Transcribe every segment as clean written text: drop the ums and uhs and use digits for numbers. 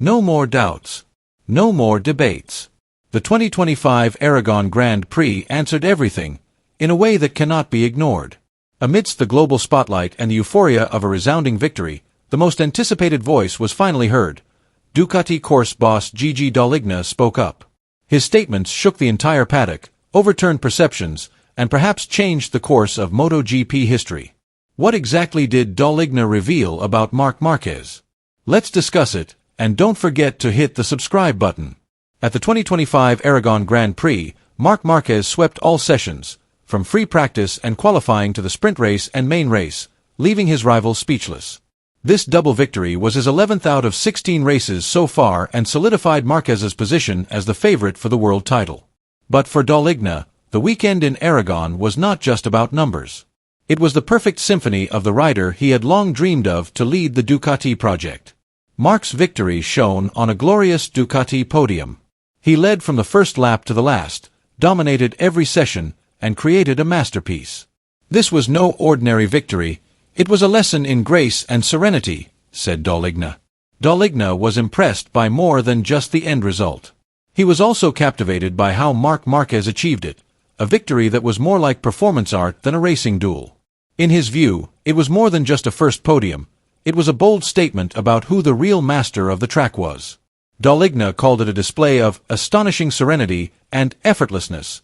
No more doubts. No more debates. The 2025 Aragon Grand Prix answered everything, in a way that cannot be ignored. Amidst the global spotlight and the euphoria of a resounding victory, the most anticipated voice was finally heard. Ducati course boss Gigi Dall'Igna spoke up. His statements shook the entire paddock, overturned perceptions, and perhaps changed the course of MotoGP history. What exactly did Dall'Igna reveal about Marc Marquez? Let's discuss it, and don't forget to hit the subscribe button. At the 2025 Aragon Grand Prix, Marc Marquez swept all sessions, from free practice and qualifying to the sprint race and main race, leaving his rivals speechless. This double victory was his 11th out of 16 races so far and solidified Marquez's position as the favorite for the world title. But for Dall'Igna, the weekend in Aragon was not just about numbers. It was the perfect symphony of the rider he had long dreamed of to lead the Ducati project. Marc's victory shone on a glorious Ducati podium. He led from the first lap to the last, dominated every session, and created a masterpiece. This was no ordinary victory, it was a lesson in grace and serenity, said Dall'Igna. Dall'Igna was impressed by more than just the end result. He was also captivated by how Marc Marquez achieved it, a victory that was more like performance art than a racing duel. In his view, it was more than just a first podium, it was a bold statement about who the real master of the track was. Dall'Igna called it a display of astonishing serenity and effortlessness,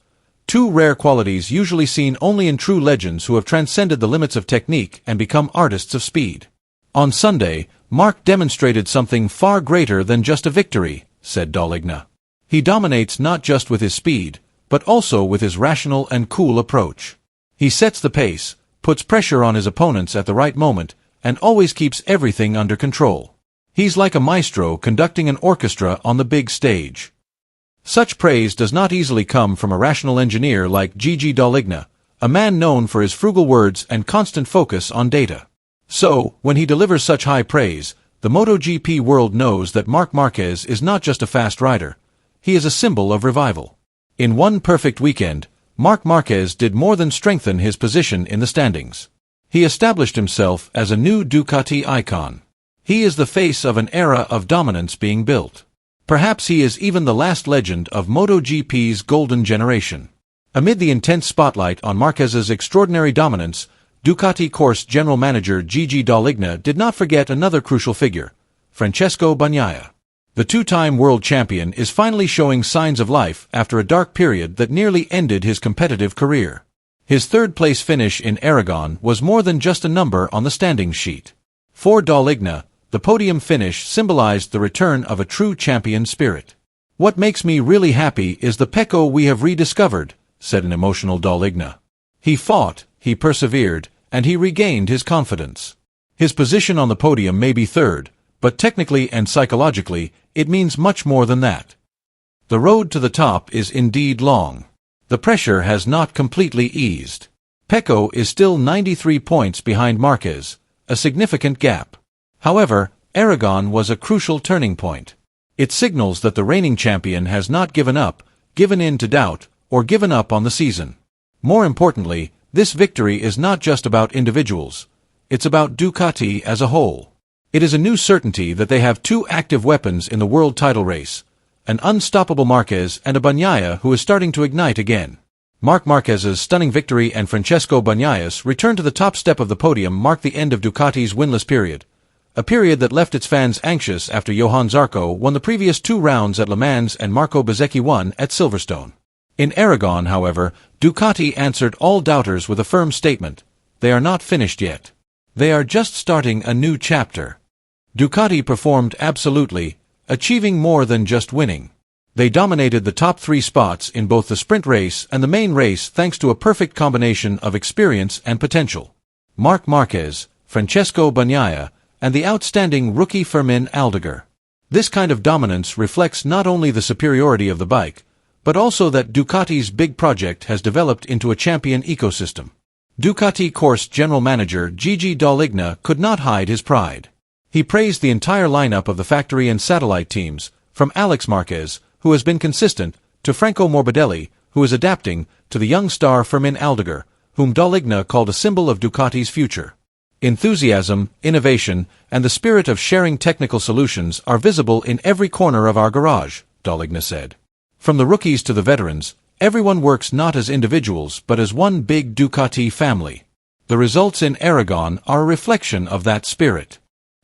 two rare qualities usually seen only in true legends who have transcended the limits of technique and become artists of speed. On Sunday, Marc demonstrated something far greater than just a victory, said Dall'Igna. He dominates not just with his speed, but also with his rational and cool approach. He sets the pace, puts pressure on his opponents at the right moment, and always keeps everything under control. He's like a maestro conducting an orchestra on the big stage. Such praise does not easily come from a rational engineer like Gigi Dall'Igna, a man known for his frugal words and constant focus on data. So, when he delivers such high praise, the MotoGP world knows that Marc Marquez is not just a fast rider, he is a symbol of revival. In one perfect weekend, Marc Marquez did more than strengthen his position in the standings. He established himself as a new Ducati icon. He is the face of an era of dominance being built. Perhaps he is even the last legend of MotoGP's golden generation. Amid the intense spotlight on Marquez's extraordinary dominance, Ducati course general manager Gigi Dall'Igna did not forget another crucial figure, Francesco Bagnaia. The two-time world champion is finally showing signs of life after a dark period that nearly ended his competitive career. His third-place finish in Aragon was more than just a number on the standings sheet. For Dall'Igna, the podium finish symbolized the return of a true champion spirit. "What makes me really happy is the Pecco we have rediscovered," said an emotional Dall'Igna. He fought, he persevered, and he regained his confidence. His position on the podium may be third, but technically and psychologically, it means much more than that. The road to the top is indeed long. The pressure has not completely eased. Pecco is still 93 points behind Marquez, a significant gap. However, Aragon was a crucial turning point. It signals that the reigning champion has not given up, given in to doubt, or given up on the season. More importantly, this victory is not just about individuals. It's about Ducati as a whole. It is a new certainty that they have two active weapons in the world title race, an unstoppable Marquez and a Bagnaia who is starting to ignite again. Marc Marquez's stunning victory and Francesco Bagnaia's return to the top step of the podium marked the end of Ducati's winless period, a period that left its fans anxious after Johann Zarco won the previous two rounds at Le Mans and Marco Bezzecchi won at Silverstone. In Aragon, however, Ducati answered all doubters with a firm statement: they are not finished yet. They are just starting a new chapter. Ducati performed absolutely, achieving more than just winning. They dominated the top three spots in both the sprint race and the main race thanks to a perfect combination of experience and potential. Marc Marquez, Francesco Bagnaia, and the outstanding rookie Fermin Aldeguer. This kind of dominance reflects not only the superiority of the bike, but also that Ducati's big project has developed into a champion ecosystem. Ducati course general manager Gigi Dall'Igna could not hide his pride. He praised the entire lineup of the factory and satellite teams, from Alex Marquez, who has been consistent, to Franco Morbidelli, who is adapting, to the young star Fermin Aldeguer, whom Dall'Igna called a symbol of Ducati's future. Enthusiasm, innovation, and the spirit of sharing technical solutions are visible in every corner of our garage, Dall'Igna said. From the rookies to the veterans, everyone works not as individuals but as one big Ducati family. The results in Aragon are a reflection of that spirit.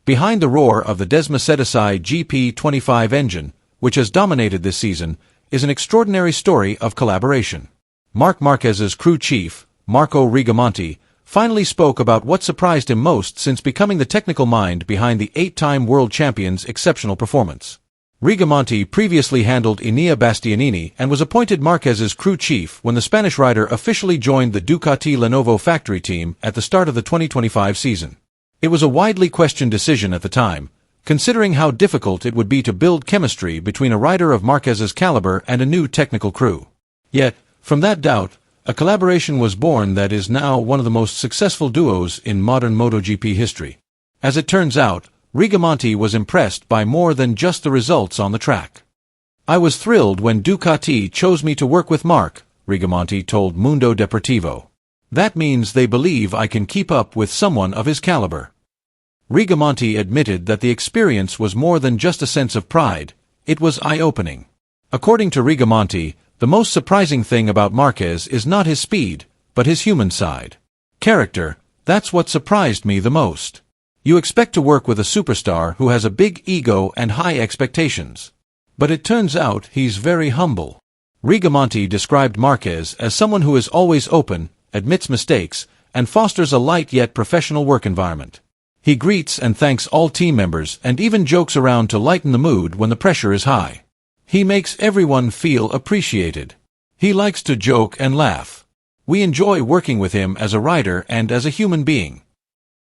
Behind the roar of the disclosed GP25 engine, which has dominated this season, is an extraordinary story of collaboration. Marc Marquez's crew chief, Marco Rigamonti, finally spoke about what surprised him most since becoming the technical mind behind the 8-time world champion's exceptional performance. Rigamonti previously handled Enea Bastianini and was appointed Marquez's crew chief when the Spanish rider officially joined the Ducati Lenovo factory team at the start of the 2025 season. It was a widely questioned decision at the time, considering how difficult it would be to build chemistry between a rider of Marquez's caliber and a new technical crew. Yet, from that doubt, a collaboration was born that is now one of the most successful duos in modern MotoGP history. As it turns out, Rigamonti was impressed by more than just the results on the track. "I was thrilled when Ducati chose me to work with Marc," Rigamonti told Mundo Deportivo. "That means they believe I can keep up with someone of his caliber." Rigamonti admitted that the experience was more than just a sense of pride, it was eye-opening. According to Rigamonti, the most surprising thing about Marquez is not his speed, but his human side. "Character, that's what surprised me the most. You expect to work with a superstar who has a big ego and high expectations. But it turns out he's very humble." Rigamonti described Marquez as someone who is always open, admits mistakes, and fosters a light yet professional work environment. He greets and thanks all team members and even jokes around to lighten the mood when the pressure is high. He makes everyone feel appreciated. He likes to joke and laugh. We enjoy working with him as a rider and as a human being.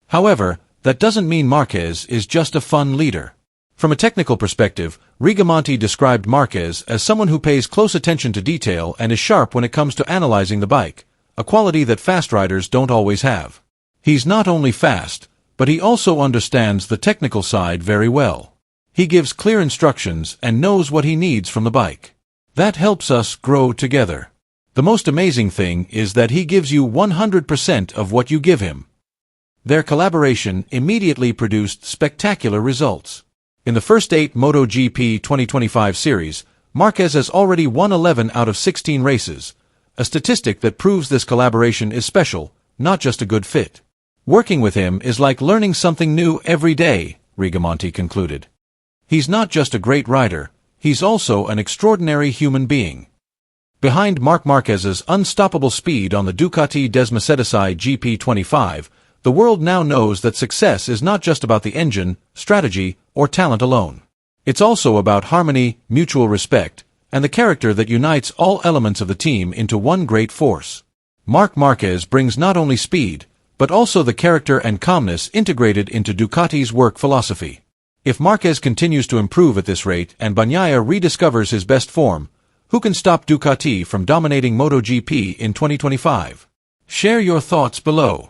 However, that doesn't mean Marquez is just a fun leader. From a technical perspective, Rigamonti described Marquez as someone who pays close attention to detail and is sharp when it comes to analyzing the bike, a quality that fast riders don't always have. He's not only fast, but he also understands the technical side very well. He gives clear instructions and knows what he needs from the bike. That helps us grow together. The most amazing thing is that he gives you 100% of what you give him. Their collaboration immediately produced spectacular results. In the first 8 MotoGP 2025 series, Marquez has already won 11 out of 16 races, a statistic that proves this collaboration is special, not just a good fit. "Working with him is like learning something new every day," Rigamonti concluded. "He's not just a great rider, he's also an extraordinary human being." Behind Marc Marquez's unstoppable speed on the Ducati disclosed GP25, the world now knows that success is not just about the engine, strategy, or talent alone. It's also about harmony, mutual respect, and the character that unites all elements of the team into one great force. Marc Marquez brings not only speed, but also the character and calmness integrated into Ducati's work philosophy. If Marquez continues to improve at this rate and Bagnaia rediscovers his best form, who can stop Ducati from dominating MotoGP in 2025? Share your thoughts below.